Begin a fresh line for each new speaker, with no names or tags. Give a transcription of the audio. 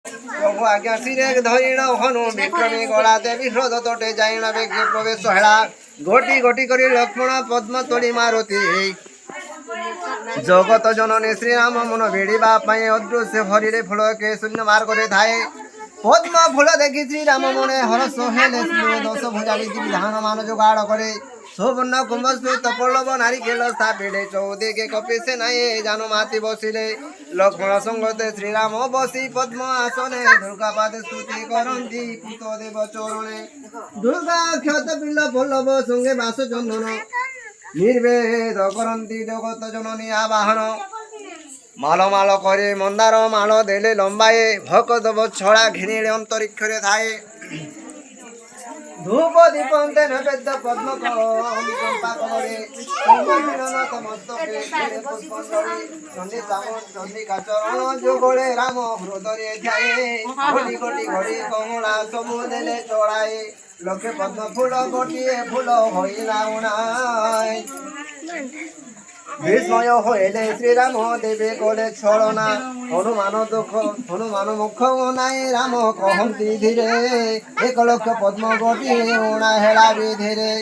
প্রভু আজ্ঞা শিরে ধরিণ হনু বিক্রমী গলাতে বিহ্রদ তটে যাইণ বেগে প্রবেশ হেলা ঘটি ঘটি করি লক্ষ্মণ পদ্ম তলি মারতি জগত জননী শ্রীরাম মন ভিড়িবা পাই অদৃশ্য হরিরে ফুলকে শূন্য মার করে ধায়ে পদ্ম ফুল দেখি শ্রীরাম মনে হরস হেলে দশ ভুজালি ধান মান যোগাড় করে সুবর্ণ কুম্ভ স্মিত পল্লব নারিকেল স্থাপিলে চৌদিকে কপিসে নাই জানো মাতি বসিলে লক্ষ্মণ সঙ্গতে শ্রীরাম বসি পদ্ম আসনে দুর্গা পাদে স্তুতি করন্তি পুত দেব চরণে দুর্গা ক্ষত পিল্ল পল্লব সঙ্গে বাস চন্দন নির্বেদ করন্তি জগত জননী আবাহন মাল মাল করে মন্দার মাল দেলে লম্বায়ে ভকত ছড়া ঘিরিলে অন্তরিক্ষরে থায়ে ধূপ দীপন্তে নৈবেদ্য পদ্ম চম্পা কবরে চন্দিকা চরণ যুগলে রাম হৃদয়ে ধ্যায়ে কোটি কোটি ঘড়ি কমলা সবু দেলে চড়ায়ে লোকে পদ্ম ফুল গোটিয়ে ফুল হইলা উনায় বিস্ময় হইলে শ্রীরাম দেবে কোলে ছড়না হনুমান দুঃখ হনুমান মুখ নাই রাম কহন্তি ধীরে এক লক্ষ পদ্ম গোটি উণা হেলা বিধীরে